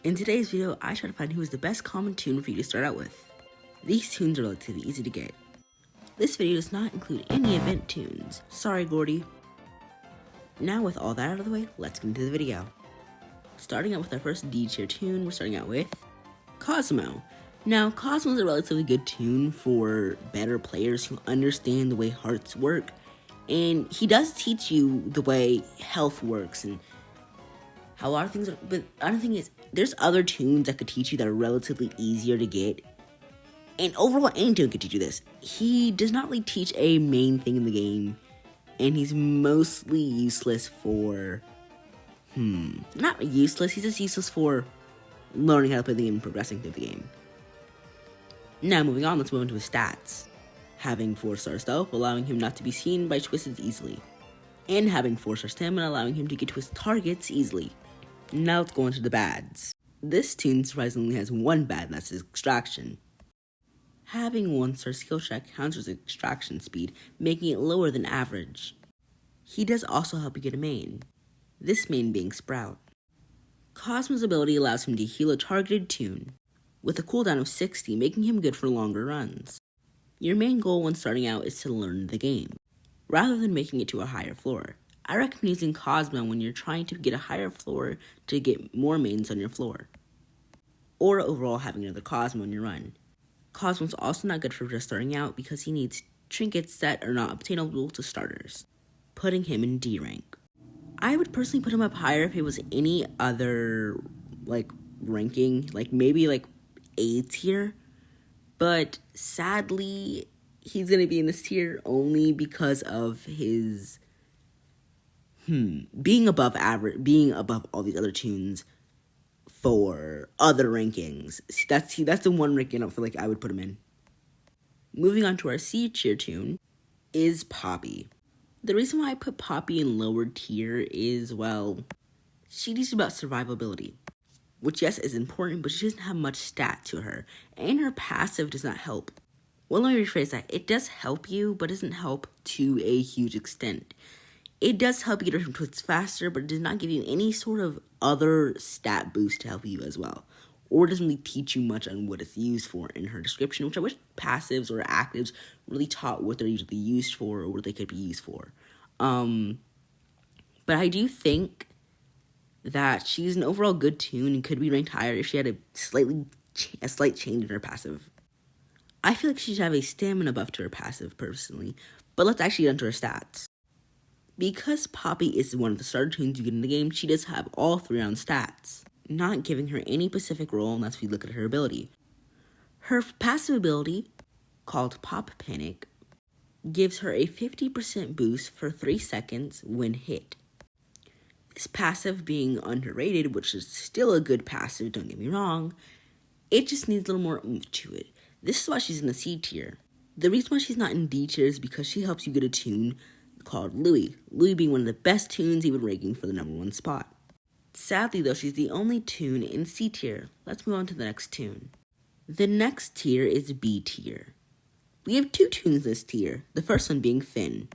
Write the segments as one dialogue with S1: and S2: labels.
S1: In today's video, I try to find who is the best common tune for you to start out with. These tunes are relatively easy to get. This video does not include any event tunes. Sorry, Gordy. Now with all that out of the way, let's get into the video. Starting out with our first D tier tune, we're starting out with Cosmo. Now, Cosmo is a relatively good tune for better players who understand the way hearts work, and he does teach you the way health works and how a lot of things are, but another thing is, there's other tunes that could teach you that are relatively easier to get. And overall, any tune could teach you this. He does not really teach a main thing in the game, and he's mostly useless for, not useless, he's just useless for learning how to play the game and progressing through the game. Now, moving on, let's move into his stats. Having 4-star stealth, allowing him not to be seen by twists easily. And having 4-star stamina, allowing him to get to his targets easily. Now let's go into the bads. This tune surprisingly has one bad, and that's his extraction. Having 1-star skill check counters extraction speed, making it lower than average. He does also help you get a main, this main being Sprout. Cosmo's ability allows him to heal a targeted tune, with a cooldown of 60, making him good for longer runs. Your main goal when starting out is to learn the game, rather than making it to a higher floor. I recommend using Cosmo when you're trying to get a higher floor to get more mains on your floor, or overall having another Cosmo in your run. Cosmo's also not good for just starting out because he needs trinkets that are not obtainable to starters, putting him in D rank. I would personally put him up higher if it was any other, ranking, maybe A tier, but sadly, he's gonna be in this tier only because of his, being above average, being above all these other tunes for other rankings. That's the one ranking I feel like I would put him in. Moving on to our C tier tune is Poppy. The reason why I put Poppy in lower tier is, well, she teaches about survivability, which yes is important, but she doesn't have much stat to her, and her passive does not help. Well, let me rephrase that. It does help you, but doesn't help to a huge extent. It does help you get her twists faster, but it does not give you any sort of other stat boost to help you as well. Or doesn't really teach you much on what it's used for in her description, which I wish passives or actives really taught what they're usually used for or what they could be used for. But I do think that she's an overall good tune and could be ranked higher if she had a slight change in her passive. I feel like she should have a stamina buff to her passive, personally, but let's actually get into her stats. Because Poppy is one of the starter tunes you get in the game, she does have all 3 round stats, not giving her any specific role unless we look at her ability. Her passive ability, called Pop Panic, gives her a 50% boost for 3 seconds when hit. This passive being underrated, which is still a good passive, don't get me wrong, it just needs a little more oomph to it. This is why she's in the C tier. The reason why she's not in D tier is because she helps you get a tune called Louie. Louie being one of the best tunes even ranking for the #1 spot. Sadly though, she's the only tune in C tier. Let's move on to the next tune. The next tier is B tier. We have 2 tunes in this tier, the first one being Finn.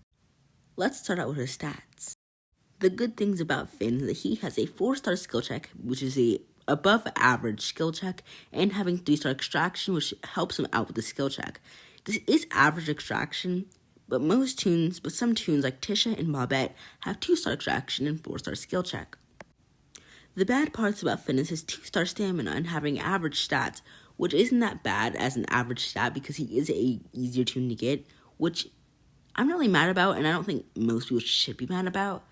S1: Let's start out with her stats. The good things about Finn is that he has a 4-star skill check, which is a above average skill check, and having 3-star extraction, which helps him out with the skill check. This is average extraction, but some tunes like Tisha and Bobette have 2-star extraction and 4-star skill check. The bad parts about Finn is his 2-star stamina and having average stats, which isn't that bad as an average stat because he is a easier tune to get, which I'm not really mad about, and I don't think most people should be mad about.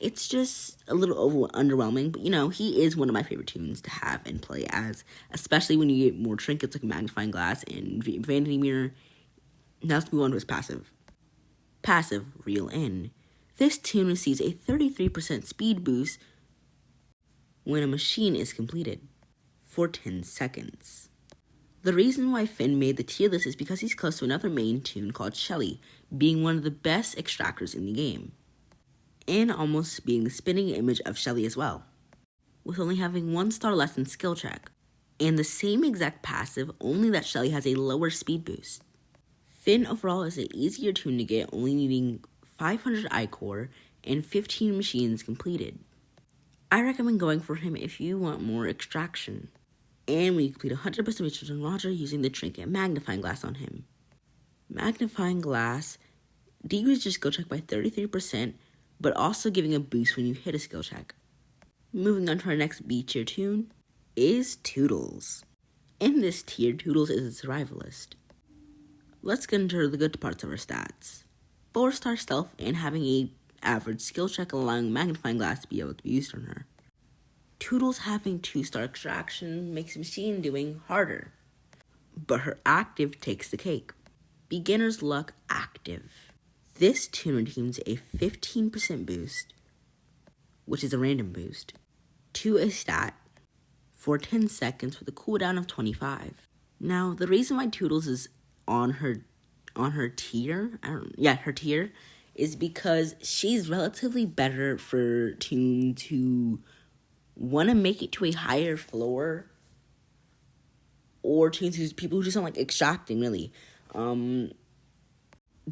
S1: It's just a little underwhelming, but he is one of my favorite tunes to have and play as, especially when you get more trinkets like Magnifying Glass and Vanity Mirror. Now let's move on to his passive. Passive, Reel In. This tune receives a 33% speed boost when a machine is completed for 10 seconds. The reason why Finn made the tier list is because he's close to another main tune called Shelly, being one of the best extractors in the game, and almost being the spinning image of Shelly as well, with only having 1-star less in skill check, and the same exact passive, only that Shelly has a lower speed boost. Finn overall is an easier tune to get, only needing 500 iCore and 15 machines completed. I recommend going for him if you want more extraction. And we complete 100% research on Roger using the Trinket Magnifying Glass on him. Magnifying Glass decreases your skill check by 33%, but also giving a boost when you hit a skill check. Moving on to our next B tier toon is Toodles. In this tier, Toodles is a survivalist. Let's get into the good parts of her stats. 4-star stealth and having a average skill check allowing Magnifying Glass to be able to be used on her. Toodles having 2-star extraction makes machine doing harder, but her active takes the cake. Beginner's Luck active. This toon redeems a 15% boost, which is a random boost, to a stat for 10 seconds with a cooldown of 25. Now, the reason why Toodles is on her tier, her tier, is because she's relatively better for toons who want to make it to a higher floor, or toons who's people who just don't like extracting, really.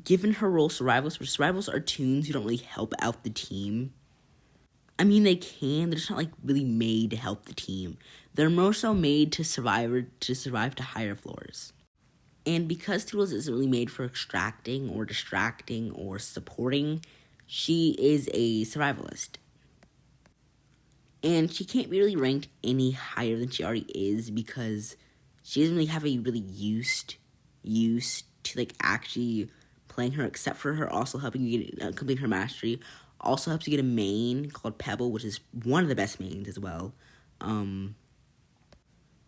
S1: Given her role, survivals are toons who don't really help out the team. I mean, they can, they're just not like really made to help the team. They're more so made to survive to higher floors. And because Toodles isn't really made for extracting or distracting or supporting, she is a survivalist. And she can't be really ranked any higher than she already is because she doesn't really have a really used to like actually playing her, except for her also helping you get complete her mastery. Also helps you get a main called Pebble, which is one of the best mains as well.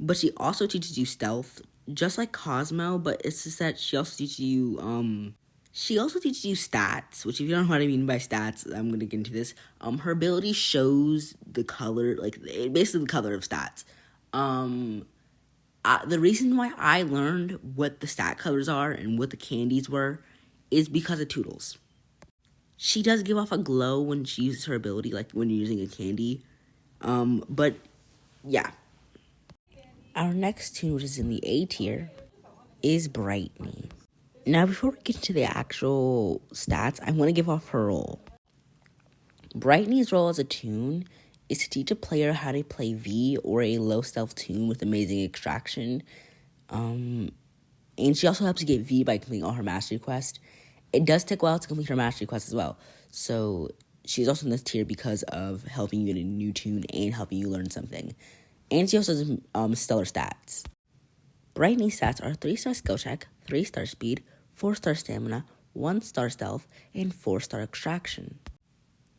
S1: But she also teaches you stealth, just like Cosmo, but it's just that she also teaches you stats, which if you don't know what I mean by stats, I'm going to get into this. Her ability shows the color, basically the color of stats. The reason why I learned what the stat colors are and what the candies were is because of Toodles. She does give off a glow when she uses her ability, like when you're using a candy. But yeah. Our next toon, which is in the A tier, is Brightney. Now, before we get into the actual stats, I want to give off her role. Brightney's role as a toon is to teach a player how to play V or a low stealth toon with amazing extraction. And she also helps you get V by completing all her mastery quests. It does take a while to complete her mastery quests as well. So she's also in this tier because of helping you get a new toon and helping you learn something. And she also has stellar stats. Brightney's stats are 3-star skill check, 3-star speed, 4-star stamina, 1-star stealth, and 4-star extraction.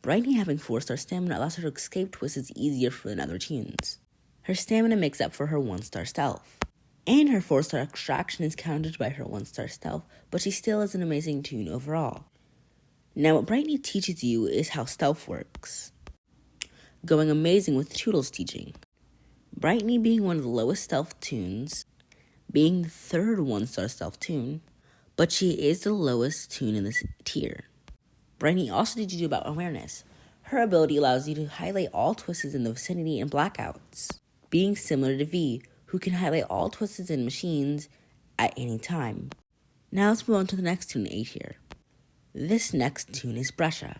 S1: Brightney having 4-star stamina allows her to escape twists easier than other toons. Her stamina makes up for her 1-star stealth. And her 4-star extraction is countered by her 1-star stealth, but she still is an amazing toon overall. Now, what Brightney teaches you is how stealth works, going amazing with Toodles' teaching. Brightney being one of the lowest stealth toons, being the third 1-star stealth toon, but she is the lowest toon in this tier. Brightney also teaches you about awareness. Her ability allows you to highlight all twists in the vicinity and blackouts, being similar to V, who can highlight all twists in machines at any time. Now let's move on to the next toon in A tier. This next toon is Brusha.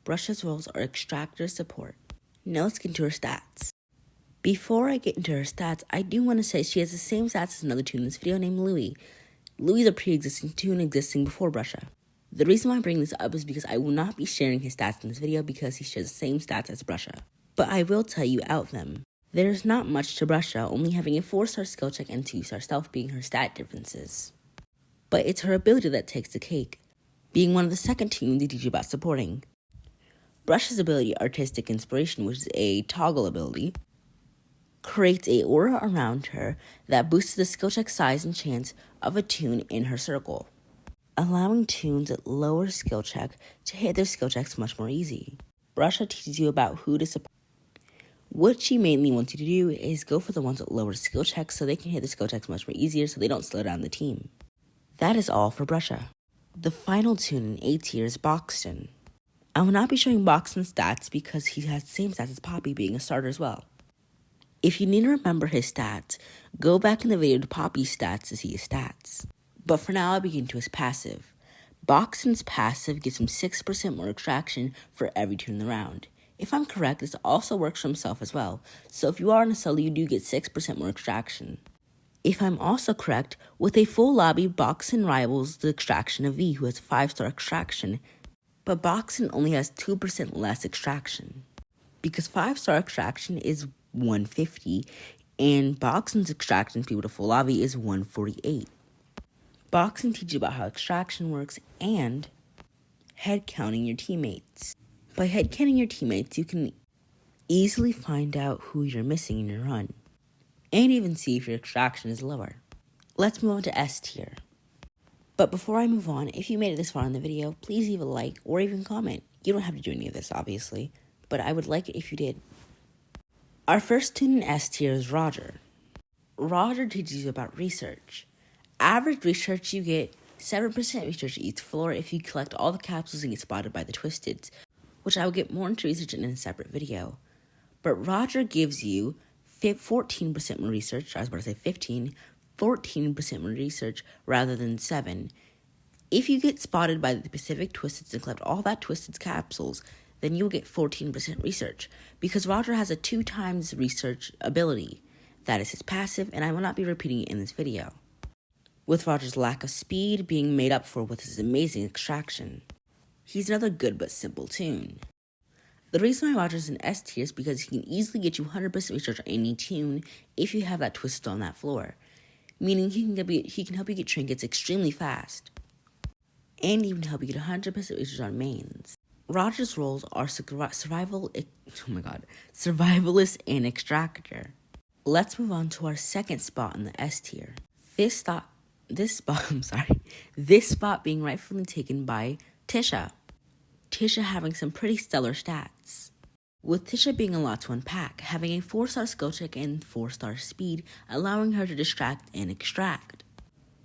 S1: Brusha's roles are extractor support. Now let's get into her stats. Before I get into her stats, I do want to say she has the same stats as another toon in this video named Louie. Louie is a pre-existing toon existing before Brusha. The reason why I bring this up is because I will not be sharing his stats in this video because he shares the same stats as Brusha. But I will tell you out them. There's not much to Brusha, only having a 4-star skill check and 2-star stealth being her stat differences. But it's her ability that takes the cake, being one of the second toons to teach you about supporting. Brusha's ability, Artistic Inspiration, which is a toggle ability, creates a aura around her that boosts the skill check size and chance of a toon in her circle, allowing toons at lower skill check to hit their skill checks much more easy. Brusha teaches you about who to support. What she mainly wants you to do is go for the ones with lower skill checks so they can hit the skill checks much more easier so they don't slow down the team. That is all for Brusha. The final toon in A tier is Boxton. I will not be showing Boxton's stats because he has the same stats as Poppy being a starter as well. If you need to remember his stats, go back in the video to Poppy's stats to see his stats. But for now, I'll begin to his passive. Boxton's passive gives him 6% more extraction for every toon in the round. If I'm correct, this also works for himself as well. So if you are in a solo, you do get 6% more extraction. If I'm also correct, with a full lobby, Boxen rivals the extraction of V, who has 5-star extraction, but Boxen only has 2% less extraction. Because 5-star extraction is 150, and Boxen's extraction speed with a full lobby is 148. Boxen teaches you about how extraction works and head counting your teammates. By head counting your teammates, you can easily find out who you're missing in your run, and even see if your extraction is lower. Let's move on to S tier. But before I move on, if you made it this far in the video, please leave a like or even comment. You don't have to do any of this, obviously, but I would like it if you did. Our first tune in S tier is Roger. Roger teaches you about research. Average research, you get 7% research each floor if you collect all the capsules and get spotted by the Twisteds, which I will get more into research in a separate video. But Roger gives you 14% more research, I was about to say 14% more research rather than 7. If you get spotted by the Pacific Twisteds and collect all that Twisted's capsules, then you'll get 14% research, because Roger has a 2 times research ability. That is his passive, and I will not be repeating it in this video, with Roger's lack of speed being made up for with his amazing extraction. He's another good but simple tune. The reason why Roger's in S tier is because he can easily get you 100% research on any tune if you have that Twisted on that floor, meaning he can help you get trinkets extremely fast, and even help you get 100% research on mains. Roger's roles are survivalist and extractor. Let's move on to our second spot in the S tier. This spot being rightfully taken by Tisha. Tisha having some pretty stellar stats. With Tisha being a lot to unpack, having a 4-star skill check and 4-star speed, allowing her to distract and extract.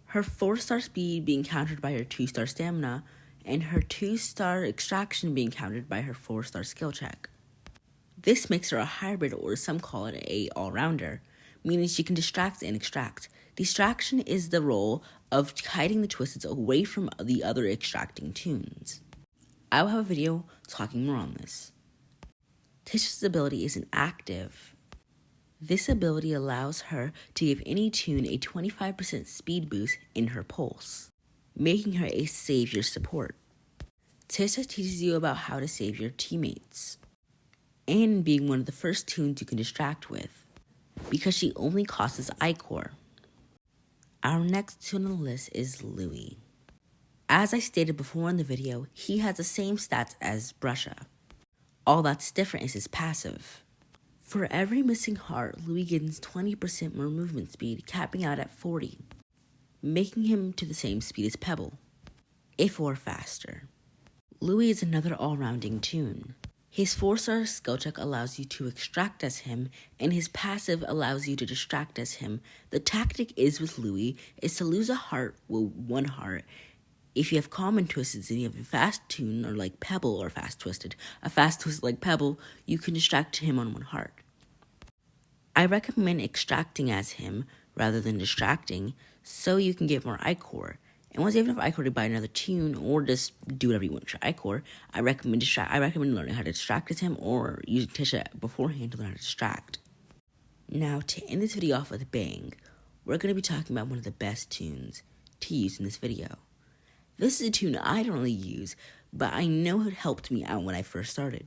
S1: Her 4-star speed being countered by her 2-star stamina, and her 2-star extraction being countered by her 4-star skill check. This makes her a hybrid, or some call it a all-rounder, meaning she can distract and extract. Distraction is the role of hiding the Twisteds away from the other extracting tunes. I will have a video talking more on this. Tisha's ability is an active. This ability allows her to give any tune a 25% speed boost in her pulse, making her a savior support. Tisha teaches you about how to save your teammates, and being one of the first tunes you can distract with, because she only costs Ichor. Our next tune on the list is Louis. As I stated before in the video, he has the same stats as Brusha. All that's different is his passive. For every missing heart, Louis gains 20% more movement speed, capping out at 40, making him to the same speed as Pebble, if or faster. Louis is another all-rounding tune. His 4-star skill check allows you to extract as him, and his passive allows you to distract as him. The tactic is with Louis is to lose a heart with 1 heart. If you have common twisted and you have a fast tune or like Pebble or fast twisted, a fast twisted like Pebble, you can distract him on 1 heart. I recommend extracting as him rather than distracting, so you can get more Ichor. And once you have enough Ichor to buy another tune or just do whatever you want with your Ichor, I recommend learning how to distract as him or using Tisha beforehand to learn how to distract. Now, to end this video off with a bang, we're going to be talking about one of the best tunes to use in this video. This is a tune I don't really use, but I know it helped me out when I first started.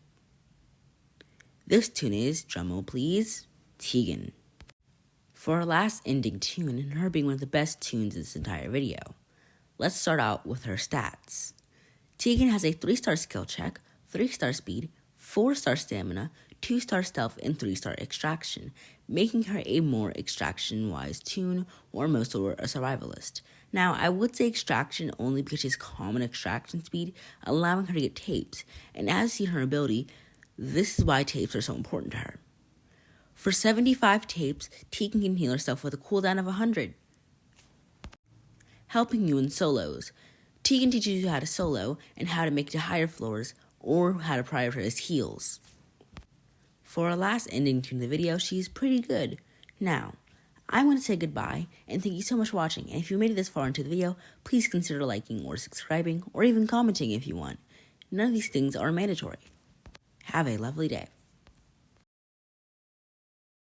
S1: This tune is, drumroll please, Tegan. For our last ending tune, and her being one of the best tunes in this entire video, let's start out with her stats. Tegan has a 3-star skill check, 3-star speed, 4-star stamina, 2-star stealth, and 3-star extraction, making her a more extraction-wise tune, or most are a survivalist. Now, I would say extraction only because she has common extraction speed, allowing her to get tapes, and as you see in her ability, this is why tapes are so important to her. For 75 tapes, Tegan can heal herself with a cooldown of 100. Helping you in solos. Tegan teaches you how to solo and how to make it to higher floors or how to prioritize heals. For our last ending tune of the video, she's pretty good. Now, I'm going to say goodbye and thank you so much for watching. And if you made it this far into the video, please consider liking or subscribing or even commenting if you want. None of these things are mandatory. Have a lovely day.